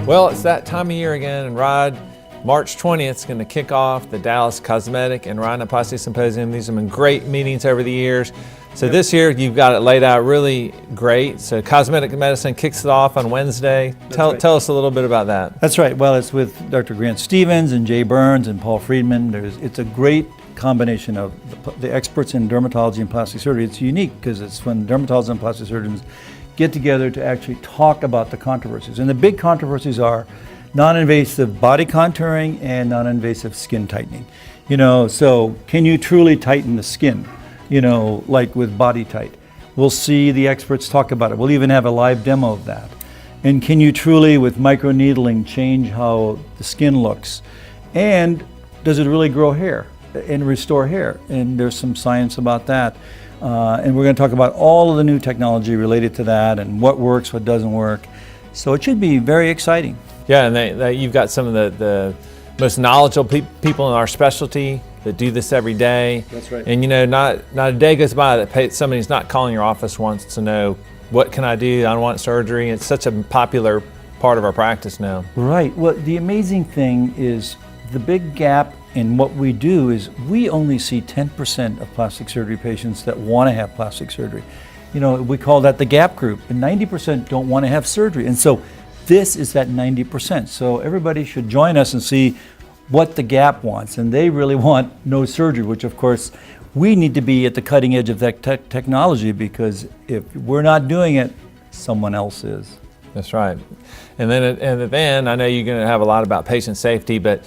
Well, it's that time of year again, and Rod, March 20th is going to kick off the Dallas Cosmetic and Rhinoplasty Symposium. These have been great meetings over the years. So this year you've got it laid out really great. So cosmetic medicine kicks it off on Wednesday. Tell us a little bit about that. That's right. Well, it's with Dr. Grant Stevens and Jay Burns and Paul Friedman. It's a great combination of the experts in dermatology and plastic surgery. It's unique because it's when dermatologists and plastic surgeons get together to actually talk about the controversies. And the big controversies are non-invasive body contouring and non-invasive skin tightening. So can you truly tighten the skin? Like with Body Tight. We'll see the experts talk about it. We'll even have a live demo of that. And can you truly, with microneedling, change how the skin looks? And does it really grow hair and restore hair? And there's some science about that. And we're going to talk about all of the new technology related to that and what works, what doesn't work. So it should be very exciting. Yeah, and you've got some of the most knowledgeable people in our specialty that do this every day. That's right. And not a day goes by that somebody's not calling your office wants to know, what can I do? I want surgery. It's such a popular part of our practice now. Right. Well, the amazing thing is the big gap in what we do is we only see 10% of plastic surgery patients that want to have plastic surgery. We call that the gap group, and 90% don't want to have surgery. And so this is that 90%. So everybody should join us and see what the gap wants, and they really want no surgery, which of course we need to be at the cutting edge of that technology, because if we're not doing it, someone else is. That's right. And then at the end, I know you're going to have a lot about patient safety, but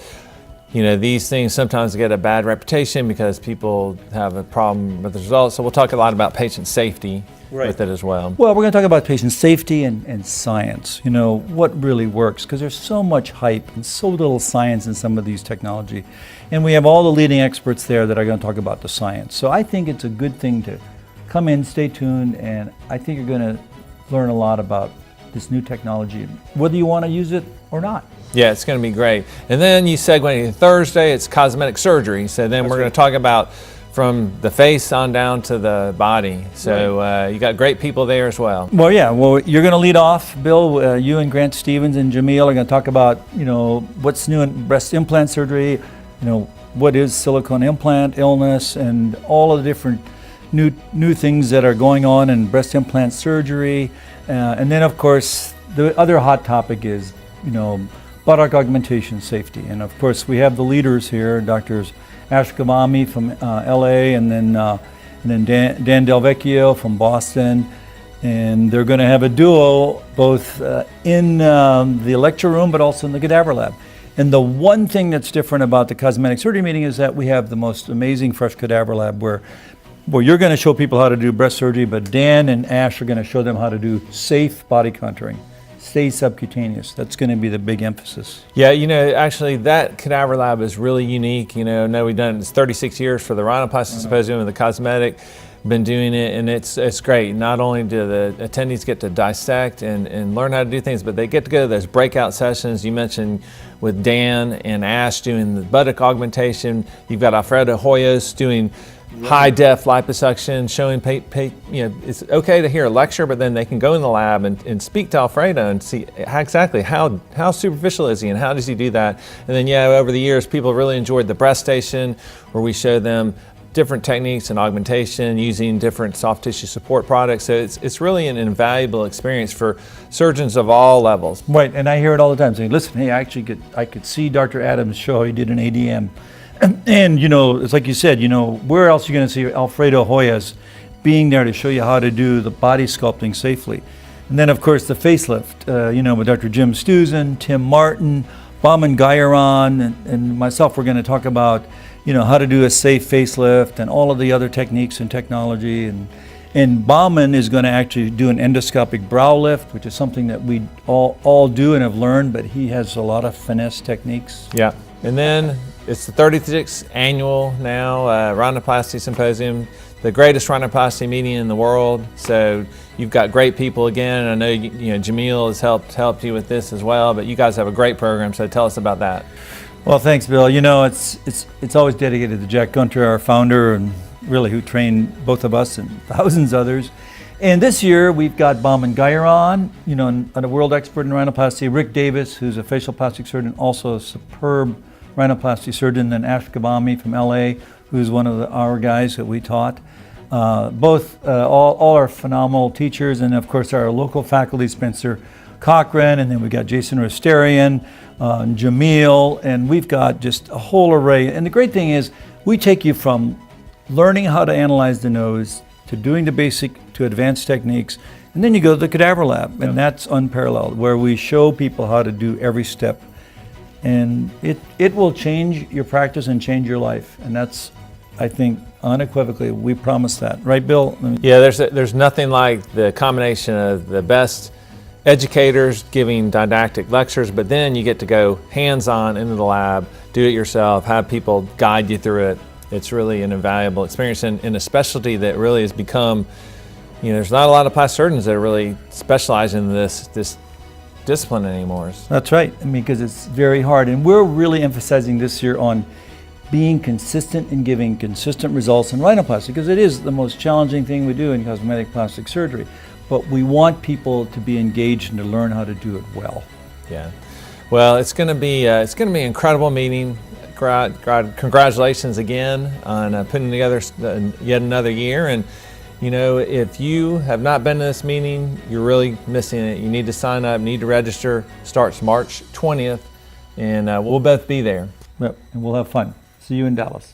these things sometimes get a bad reputation because people have a problem with the results. So we'll talk a lot about patient safety with it as well. Well, we're going to talk about patient safety and science, what really works, because there's so much hype and so little science in some of these technology. And we have all the leading experts there that are going to talk about the science. So I think it's a good thing to come in, stay tuned, and I think you're going to learn a lot about this new technology, whether you want to use it or not. Yeah, it's going to be great. And then you segue to Thursday, it's cosmetic surgery. So then we're going to talk about from the face on down to the body. So you got great people there as well. Well, yeah. Well, you're going to lead off, Bill. You and Grant Stevens and Jamil are going to talk about, what's new in breast implant surgery, what is silicone implant illness, and all of the different new things that are going on in breast implant surgery. And then, of course, the other hot topic is, buttock augmentation safety. And of course, we have the leaders here, Drs. Ash Ghamami from LA, and then Dan Delvecchio from Boston. And they're going to have a duo both in the lecture room, but also in the cadaver lab. And the one thing that's different about the cosmetic surgery meeting is that we have the most amazing fresh cadaver lab where you're going to show people how to do breast surgery, but Dan and Ash are going to show them how to do safe body contouring. Stay subcutaneous. That's going to be the big emphasis. Yeah, actually that cadaver lab is really unique. We've done it 36 years for the Rhinoplasty Symposium and the cosmetic. Been doing it, and it's great. Not only do the attendees get to dissect and learn how to do things, but they get to go to those breakout sessions you mentioned with Dan and Ash doing the buttock augmentation. You've got Alfredo Hoyos doing high-def liposuction, showing it's okay to hear a lecture, but then they can go in the lab and speak to Alfredo and see exactly how superficial is he and how does he do that. And then, over the years, people really enjoyed the breast station, where we show them different techniques and augmentation using different soft tissue support products. So it's really an invaluable experience for surgeons of all levels. Right, and I hear it all the time saying, listen, hey, I could see Dr. Adams' show he did an ADM. And it's like you said, where else are you going to see Alfredo Hoyos being there to show you how to do the body sculpting safely? And then, of course, the facelift, with Dr. Jim Stuzen, Tim Martin, Bauman Gairon, and myself, we're going to talk about, how to do a safe facelift and all of the other techniques and technology. And Bauman is going to actually do an endoscopic brow lift, which is something that we all do and have learned, but he has a lot of finesse techniques. Yeah, and then it's the 36th annual now Rhinoplasty Symposium, the greatest rhinoplasty meeting in the world. So you've got great people again. I know Jamil has helped you with this as well, but you guys have a great program. So tell us about that. Well, thanks, Bill. It's always dedicated to Jack Gunter, our founder, and really who trained both of us and thousands others. And this year we've got Bauman Geyer on, you know, a world expert in rhinoplasty. Rick Davis, who's a facial plastic surgeon, also a superb rhinoplasty surgeon, and Ash Kabami from LA, who's one of our guys that we taught. All are phenomenal teachers, and of course our local faculty, Spencer Cochran, and then we got Jason Rosterian, Jamil, and we've got just a whole array. And the great thing is we take you from learning how to analyze the nose to doing the basic to advanced techniques, and then you go to the cadaver lab, and that's unparalleled, where we show people how to do every step. And it will change your practice and change your life, and that's, I think, unequivocally, we promise that. Right, Bill? Yeah, there's nothing like the combination of the best educators giving didactic lectures, but then you get to go hands-on into the lab, do it yourself, have people guide you through it. It's really an invaluable experience in a specialty that really has become, you know, there's not a lot of plastic surgeons that really specialize in this discipline anymore. That's right, I mean, because it's very hard. And we're really emphasizing this year on being consistent and giving consistent results in rhinoplasty, because it is the most challenging thing we do in cosmetic plastic surgery. But we want people to be engaged and to learn how to do it well. Yeah, well, it's going to be an incredible meeting. Congratulations again on putting together yet another year. And you know, if you have not been to this meeting, you're really missing it. You need to sign up, need to register. Starts March 20th, and we'll both be there. Yep, and we'll have fun. See you in Dallas.